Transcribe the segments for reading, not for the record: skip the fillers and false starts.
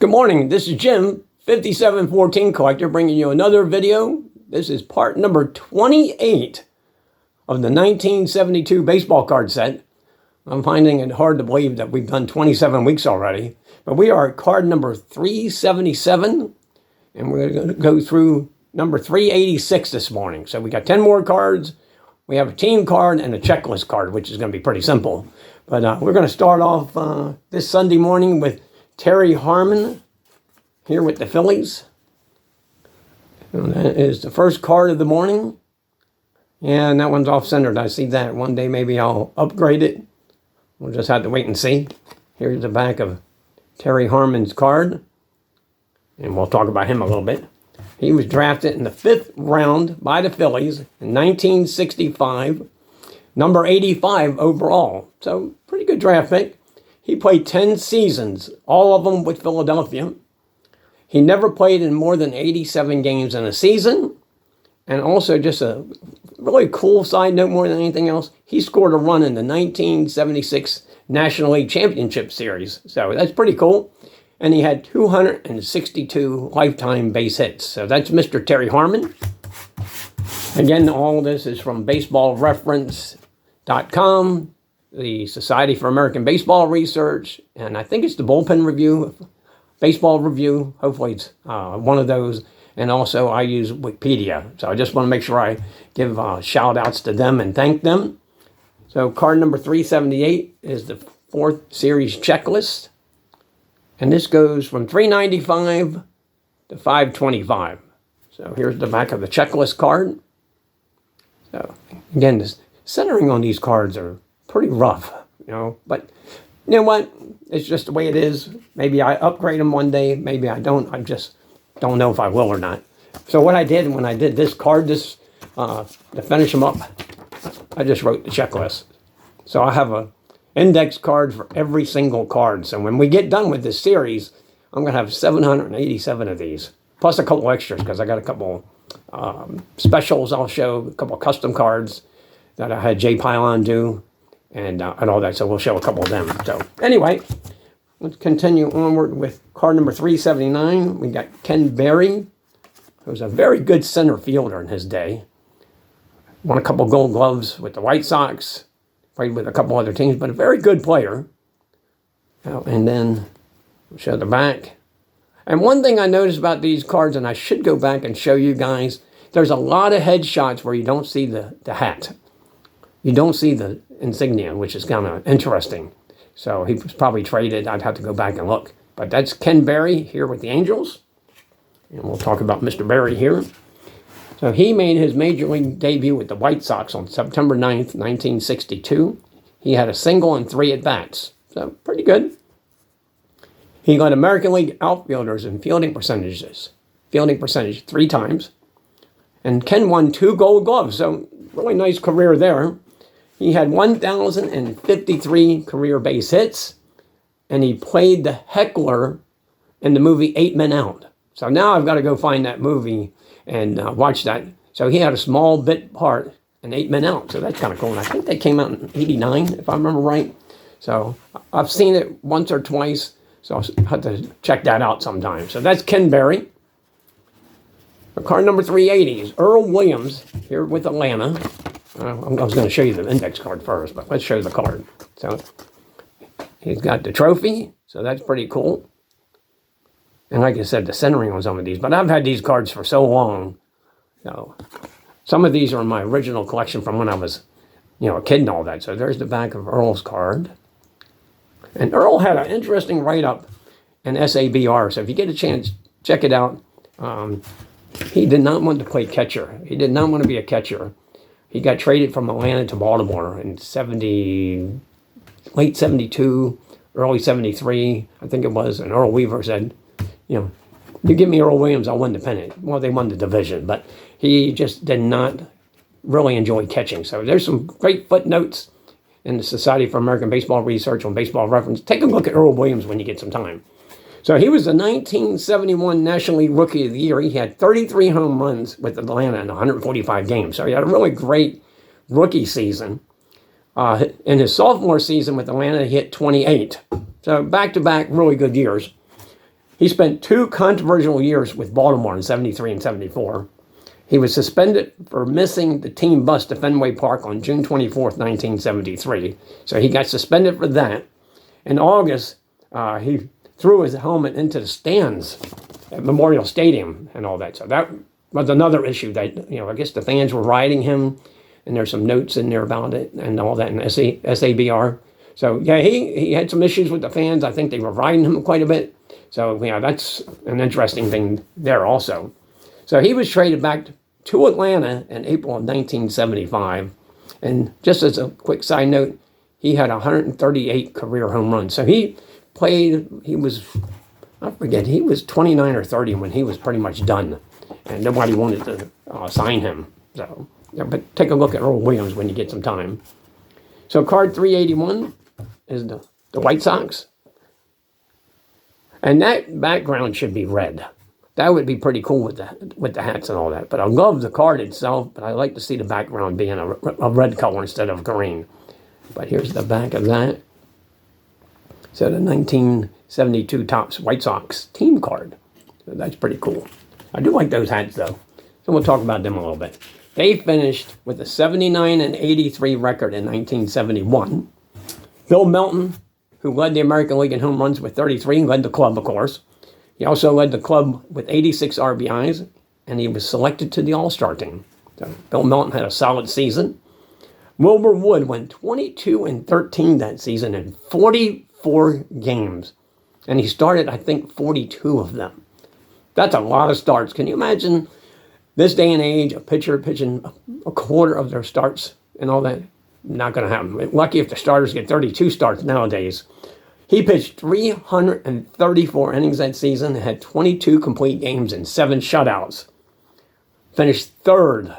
Good morning, this is Jim, 5714 Collector, bringing you another video. This is part number 28 of the 1972 baseball card set. I'm finding it hard to believe that we've done 27 weeks already, but we are at card number 377, and we're going to go through number 386 this morning. So we got 10 more cards. We have a team card and a checklist card, which is going to be pretty simple. But we're going to start off this Sunday morning with Terry Harmon here with the Phillies. And that is the first card of the morning. And that one's off-centered. I see that. One day maybe I'll upgrade it. We'll just have to wait and see. Here's the back of Terry Harmon's card. And we'll talk about him a little bit. He was drafted in the 5th round by the Phillies in 1965. Number 85 overall. So pretty good draft pick. He played 10 seasons, all of them with Philadelphia. He never played in more than 87 games in a season. And also, just a really cool side note more than anything else, he scored a run in the 1976 National League Championship Series. So that's pretty cool. And he had 262 lifetime base hits. So that's Mr. Terry Harmon. Again, all of this is from baseballreference.com. The Society for American Baseball Research, and I think it's the Bullpen Review, Baseball Review. Hopefully it's one of those. And also I use Wikipedia. So I just want to make sure I give shout outs to them and thank them. So card number 378 is the 4th series checklist. And this goes from 395 to 525. So here's the back of the checklist card. So again, the centering on these cards are pretty rough, but you know what? It's just the way it is. Maybe I upgrade them one day. Maybe I don't. I just don't know if I will or not. So what I did when I did this card, to finish them up, I just wrote the checklist. So I have a index card for every single card. So when we get done with this series, I'm going to have 787 of these, plus a couple extras because I got a couple specials I'll show, a couple custom cards that I had Jay Pylon do. And all that, so we'll show a couple of them. So anyway, let's continue onward with card number 379. We got Ken Berry, who's a very good center fielder in his day. Won a couple Gold Gloves with the White Sox. Played with a couple other teams, but a very good player. And then we'll show the back. And one thing I noticed about these cards, and I should go back and show you guys, there's a lot of headshots where you don't see the hat. You don't see the insignia, which is kind of interesting. So he was probably traded. I'd have to go back and look. But that's Ken Berry here with the Angels. And we'll talk about Mr. Berry here. So he made his major league debut with the White Sox on September 9th, 1962. He had a single and 3 at-bats. So pretty good. He got American League outfielders in fielding percentage 3 times. And Ken won 2 Gold Gloves. So really nice career there. He had 1,053 career base hits, and he played the heckler in the movie 8 Men Out. So now I've got to go find that movie and watch that. So he had a small bit part in 8 Men Out, so that's kind of cool. And I think they came out in 89, if I remember right. So I've seen it once or twice, so I'll have to check that out sometime. So that's Ken Berry. Card number 380 is Earl Williams here with Atlanta. I was going to show you the index card first, but let's show the card. So he's got the trophy, so that's pretty cool. And like I said, the centering on some of these, but I've had these cards for so long. So some of these are in my original collection from when I was, a kid and all that. So there's the back of Earl's card. And Earl had an interesting write-up in SABR, so if you get a chance, check it out. He did not want to play catcher. He did not want to be a catcher. He got traded from Atlanta to Baltimore in late 72, early 73, I think it was. And Earl Weaver said, you give me Earl Williams, I'll win the pennant. Well, they won the division, but he just did not really enjoy catching. So there's some great footnotes in the Society for American Baseball Research on Baseball Reference. Take a look at Earl Williams when you get some time. So he was the 1971 National League Rookie of the Year. He had 33 home runs with Atlanta in 145 games. So he had a really great rookie season. In his sophomore season with Atlanta, he hit 28. So back-to-back really good years. He spent 2 controversial years with Baltimore in 73 and 74. He was suspended for missing the team bus to Fenway Park on June 24th, 1973. So he got suspended for that. In August, he threw his helmet into the stands at Memorial Stadium and all that. So that was another issue that, I guess the fans were rioting him, and there's some notes in there about it and all that in SABR. So, yeah, he had some issues with the fans. I think they were riding him quite a bit. So, that's an interesting thing there also. So he was traded back to Atlanta in April of 1975. And just as a quick side note, he had 138 career home runs. So he was 29 or 30 when he was pretty much done. And nobody wanted to sign him. So, but take a look at Earl Williams when you get some time. So card 381 is the White Sox. And that background should be red. That would be pretty cool with the hats and all that. But I love the card itself, but I like to see the background being a red color instead of green. But here's the back of that. So the 1972 Topps White Sox team card. So that's pretty cool. I do like those hats, though. So we'll talk about them a little bit. They finished with a 79 and 83 record in 1971. Bill Melton, who led the American League in home runs with 33, led the club, of course. He also led the club with 86 RBIs, and he was selected to the All-Star team. So Bill Melton had a solid season. Wilbur Wood went 22 and 13 that season in 44 games. And he started, I think, 42 of them. That's a lot of starts. Can you imagine this day and age, a pitcher pitching a quarter of their starts and all that? Not going to happen. Lucky if the starters get 32 starts nowadays. He pitched 334 innings that season, had 22 complete games and 7 shutouts. Finished third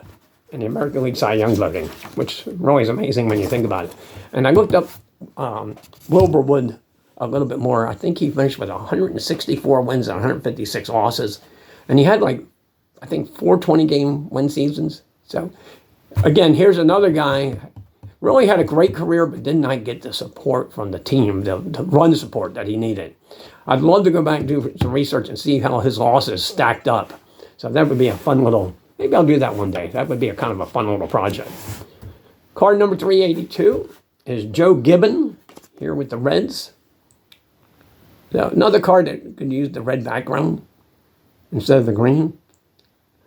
in the American League Cy Young voting, which really is amazing when you think about it. And I looked up Wilbur Wood a little bit more. I think he finished with 164 wins and 156 losses. And he had I think 4 20-game win seasons. So, again, here's another guy. Really had a great career, but did not get the support from the team, the run support that he needed. I'd love to go back and do some research and see how his losses stacked up. So that would be a fun little, maybe I'll do that one day. That would be a kind of a fun little project. Card number 382 is Joe Gibbon, here with the Reds. So another card that could use the red background instead of the green.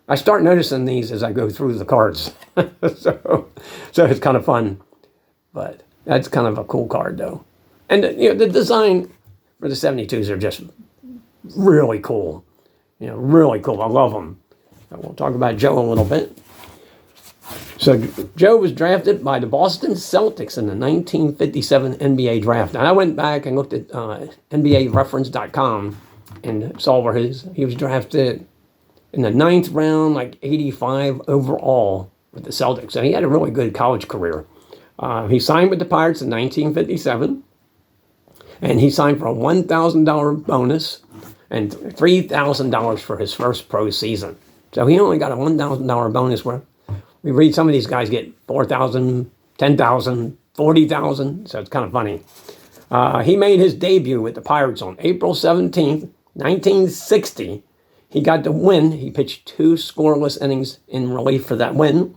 I start noticing these as I go through the cards. so it's kind of fun. But that's kind of a cool card, though. And, the design for the 72s are just really cool. Really cool. I love them. So we'll talk about Joe a little bit. So Joe was drafted by the Boston Celtics in the 1957 NBA draft. And I went back and looked at NBAreference.com and saw where he was drafted in the 9th round, 85 overall with the Celtics. And he had a really good college career. He signed with the Pirates in 1957, and he signed for a $1,000 bonus and $3,000 for his first pro season. So he only got a $1,000 bonus where we read some of these guys get $4,000, $10,000, $40,000, so it's kind of funny. He made his debut with the Pirates on April 17th, 1960. He got the win. He pitched 2 scoreless innings in relief for that win.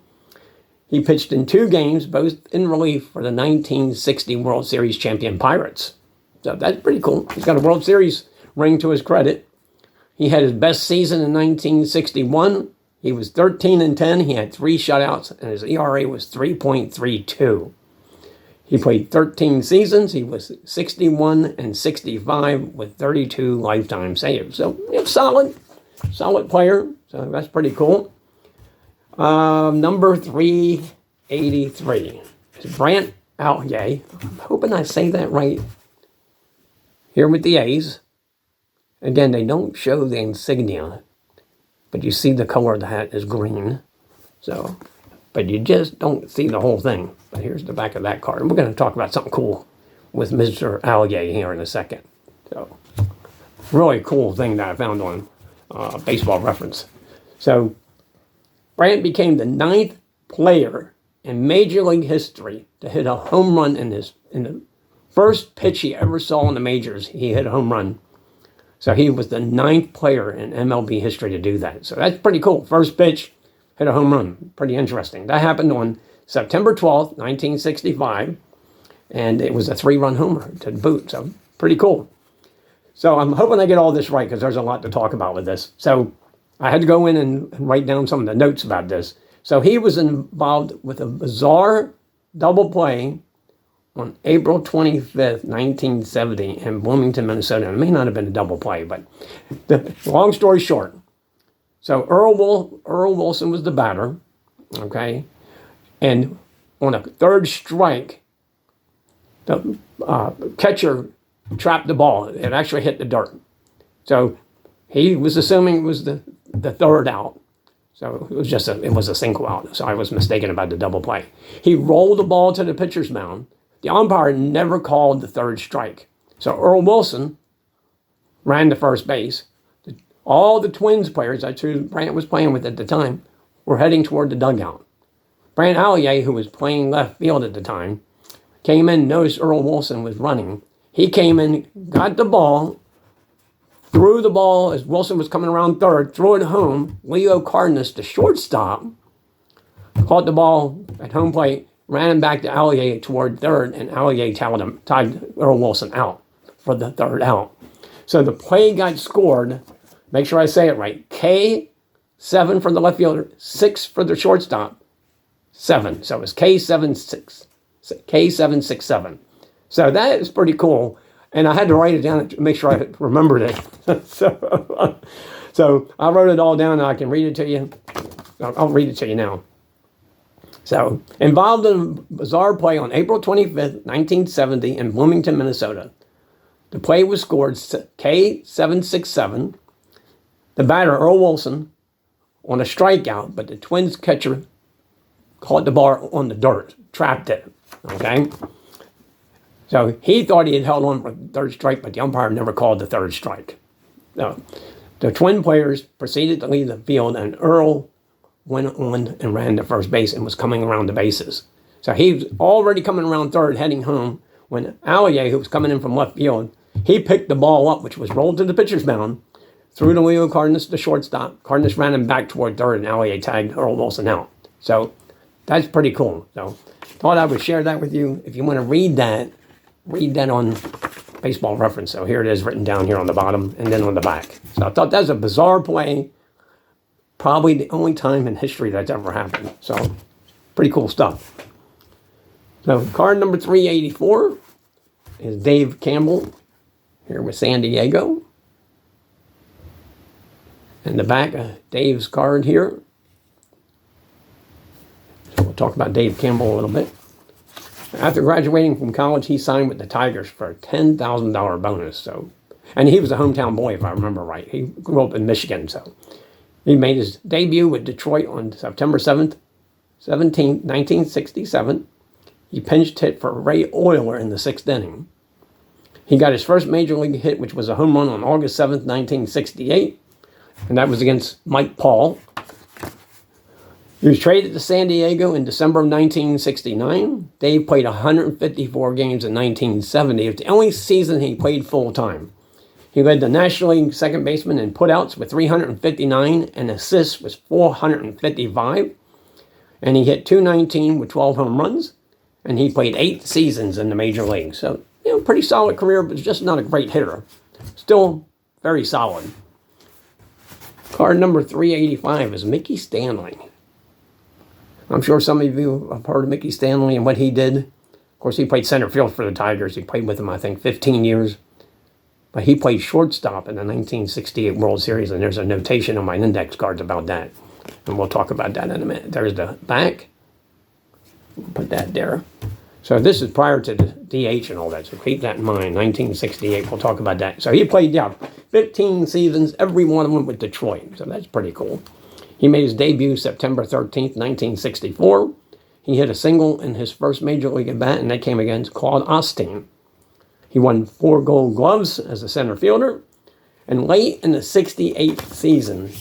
He pitched in 2 games, both in relief for the 1960 World Series champion Pirates. So that's pretty cool. He's got a World Series ring to his credit. He had his best season in 1961. He was 13 and 10. He had 3 shutouts, and his ERA was 3.32. He played 13 seasons. He was 61 and 65 with 32 lifetime saves. So, solid player. So that's pretty cool. Number 383 is Brandt Alge. I'm hoping I say that right. Here with the A's. Again, they don't show the insignia, but you see the color of the hat is green. So, but you just don't see the whole thing. But here's the back of that card. And we're going to talk about something cool with Mr. Alge here in a second. So, really cool thing that I found on Baseball Reference. So, Brandt became the 9th player in Major League history to hit a home run in the first pitch he ever saw in the majors. He hit a home run. So he was the 9th player in MLB history to do that. So that's pretty cool. First pitch, hit a home run. Pretty interesting. That happened on September 12th, 1965. And it was a 3-run homer to boot. So pretty cool. So I'm hoping I get all this right because there's a lot to talk about with this. So I had to go in and write down some of the notes about this. So he was involved with a bizarre double play on April 25th, 1970 in Bloomington, Minnesota. It may not have been a double play, but long story short. So Earl Wilson was the batter, okay? And on a third strike, the catcher trapped the ball. It actually hit the dirt. So he was assuming it was the third out. So it was a single out. So I was mistaken about the double play. He rolled the ball to the pitcher's mound. The umpire never called the third strike. So Earl Wilson ran to first base. All the Twins players, that's who Brandt was playing with at the time, were heading toward the dugout. Brandt Allier, who was playing left field at the time, came in, noticed Earl Wilson was running. He came in, got the ball, threw the ball as Wilson was coming around third, threw it home. Leo Cardenas, the shortstop, caught the ball at home plate, ran him back to Allier toward third, and Allier tied Earl Wilson out for the third out. So the play got scored, make sure I say it right, K7 for the left fielder, 6 for the shortstop, 7. So it was K767. So that is pretty cool. And I had to write it down to make sure I remembered it. So I wrote it all down and I can read it to you. I'll read it to you now. So, involved in a bizarre play on April 25th, 1970 in Bloomington, Minnesota. The play was scored K767. The batter, Earl Wilson, on a strikeout, but the Twins catcher caught the ball on the dirt, trapped it, okay? So he thought he had held on for the third strike, but the umpire never called the third strike. So the Twin players proceeded to leave the field, and Earl went on and ran to first base and was coming around the bases. So he was already coming around third, heading home, when Allier, who was coming in from left field, he picked the ball up, which was rolled to the pitcher's mound, threw to Leo Cardenas, the shortstop. Cardenas ran him back toward third, and Allier tagged Earl Wilson out. So that's pretty cool. So thought I would share that with you. If you want to read that on Baseball Reference. So here it is written down here on the bottom and then on the back. So I thought that was a bizarre play. Probably the only time in history that's ever happened. So, pretty cool stuff. So, card number 384 is Dave Campbell here with San Diego. And the back of Dave's card here. So, we'll talk about Dave Campbell a little bit. After graduating from college, he signed with the Tigers for a $10,000 bonus. So, and he was a hometown boy, if I remember right. He grew up in Michigan, so. He made his debut with Detroit on September 17th, 1967. He pinch hit for Ray Oyler in the 6th inning. He got his first major league hit, which was a home run on August 7th, 1968, and that was against Mike Paul. He was traded to San Diego in December of 1969. Dave played 154 games in 1970. It was the only season he played full-time. He led the National League second baseman in putouts with 359 and assists with 455. And he hit .219 with 12 home runs. And he played 8 seasons in the major leagues. So, pretty solid career, but just not a great hitter. Still very solid. Card number 385 is Mickey Stanley. I'm sure some of you have heard of Mickey Stanley and what he did. Of course, he played center field for the Tigers. He played with them, I think, 15 years. But he played shortstop in the 1968 World Series, and there's a notation on my index cards about that. And we'll talk about that in a minute. There's the back. Put that there. So this is prior to the DH and all that, so keep that in mind. 1968, we'll talk about that. So he played, 15 seasons, every one of them with Detroit. So that's pretty cool. He made his debut September 13th, 1964. He hit a single in his first major league at bat, and that came against Claude Osteen. He won 4 Gold Gloves as a center fielder. And late in the 68th season,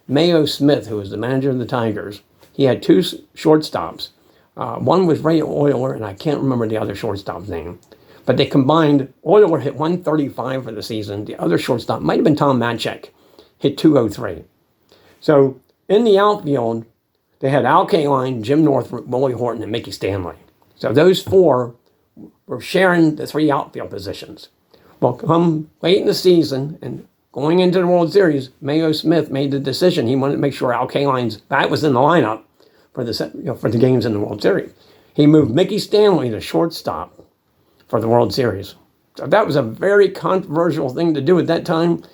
Mayo Smith, who was the manager of the Tigers, he had 2 shortstops. One was Ray Oyler, and I can't remember the other shortstop's name. But they combined, Euler hit 135 for the season. The other shortstop might have been Tom Matchek, hit 203. So in the outfield, they had Al Kaline, Jim Northrup, Willie Horton, and Mickey Stanley. So those four were sharing the three outfield positions. Well, come late in the season and going into the World Series, Mayo Smith made the decision. He wanted to make sure Al Kaline's bat was in the lineup for the games in the World Series. He moved Mickey Stanley to shortstop for the World Series. So that was a very controversial thing to do at that time,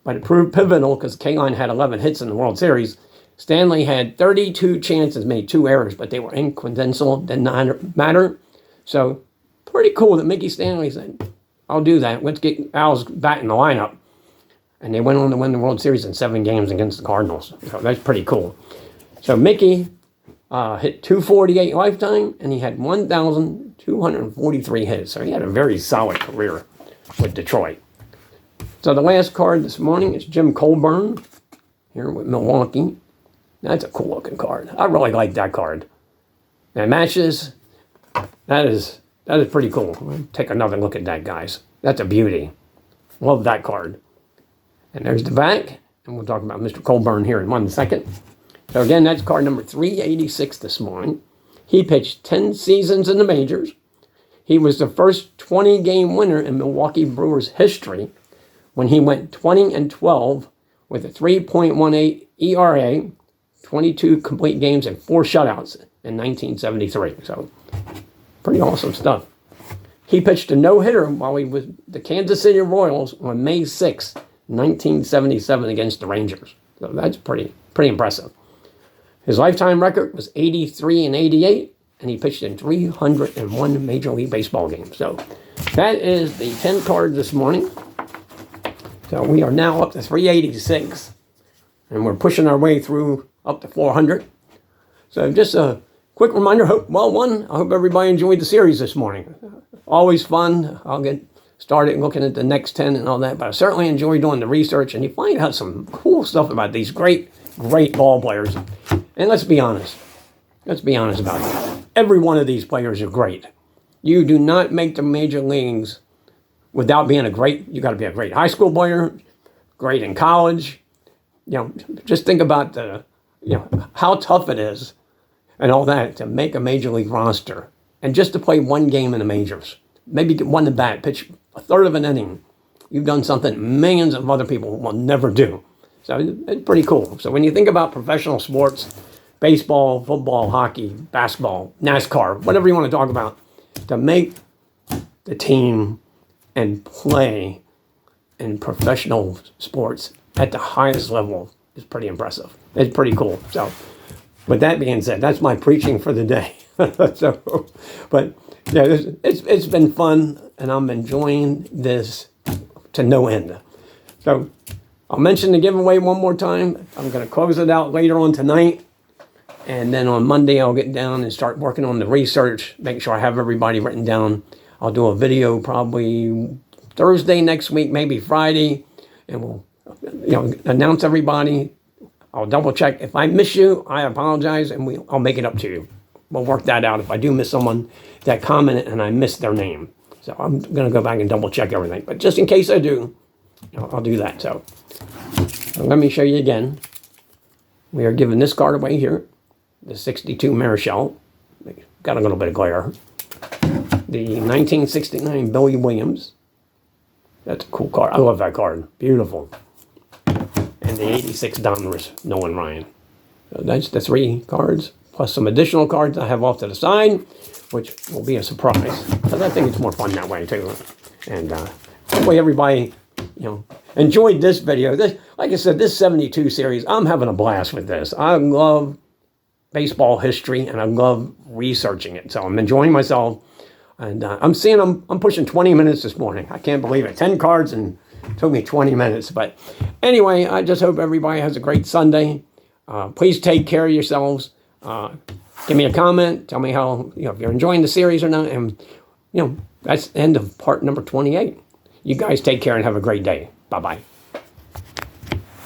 but it proved pivotal because Kaline had 11 hits in the World Series. Stanley had 32 chances, made 2 errors, but they were incidental, did not matter. So pretty cool that Mickey Stanley said, I'll do that. Let's get Al's bat in the lineup. And they went on to win the World Series in 7 games against the Cardinals. So that's pretty cool. So Mickey hit 248 lifetime, and he had 1,243 hits. So he had a very solid career with Detroit. So the last card this morning is Jim Colburn here with Milwaukee. That's a cool looking card. I really like that card. And matches, that is pretty cool. Take another look at that, guys. That's a beauty. Love that card. And there's the back. And we'll talk about Mr. Colburn here in 1 second. So again, that's card number 386 this morning. He pitched 10 seasons in the majors. He was the first 20-game winner in Milwaukee Brewers history when he went 20-12 with a 3.18 ERA, 22 complete games, and 4 shutouts in 1973. So pretty awesome stuff. He pitched a no-hitter while he was the Kansas City Royals on May 6, 1977 against the Rangers. So that's pretty impressive. His lifetime record was 83-88, and he pitched in 301 Major League Baseball games. So that is the 10 card this morning. So we are now up to 386, and we're pushing our way through up to 400. So just a quick reminder, I hope everybody enjoyed the series this morning. Always fun. I'll get started looking at the next 10 and all that, but I certainly enjoy doing the research, and you find out some cool stuff about these great ball players. And let's be honest about it. Every one of these players are great. You do not make the major leagues without being you got to be a great high school player, great in college. Just think about how tough it is and all that to make a major league roster and just to play one game in the majors. Maybe get one at bat, pitch a third of an inning. You've done something millions of other people will never do. So it's pretty cool. So when you think about professional sports, baseball, football, hockey, basketball, NASCAR, whatever you want to talk about, to make the team and play in professional sports at the highest level is pretty impressive. It's pretty cool. So with that being said, that's my preaching for the day. It's been fun, and I'm enjoying this to no end. So I'll mention the giveaway one more time. I'm going to close it out later on tonight. And then on Monday, I'll get down and start working on the research, make sure I have everybody written down. I'll do a video probably Thursday next week, maybe Friday, and we'll announce everybody. I'll double check. If I miss you, I apologize, and I'll make it up to you. We'll work that out if I do miss someone that commented and I missed their name. So I'm going to go back and double check everything. But just in case I do, I'll do that. So let me show you again. We are giving this card away here. The 62 Marichal. Got a little bit of glare. The 1969 Billy Williams. That's a cool card. I love that card. Beautiful. And the 86 Donruss Nolan Ryan. So that's the 3 cards, plus some additional cards I have off to the side, which will be a surprise. Because I think it's more fun that way too. And hopefully everybody, enjoyed this video. Like I said, this 72 series, I'm having a blast with this. I love baseball history, and I love researching it. So I'm enjoying myself. And I'm pushing 20 minutes this morning. I can't believe it. 10 cards and it took me 20 minutes. But anyway, I just hope everybody has a great Sunday. Please take care of yourselves. Give me a comment. Tell me how, if you're enjoying the series or not. And, that's the end of part number 28. You guys take care and have a great day. Bye-bye.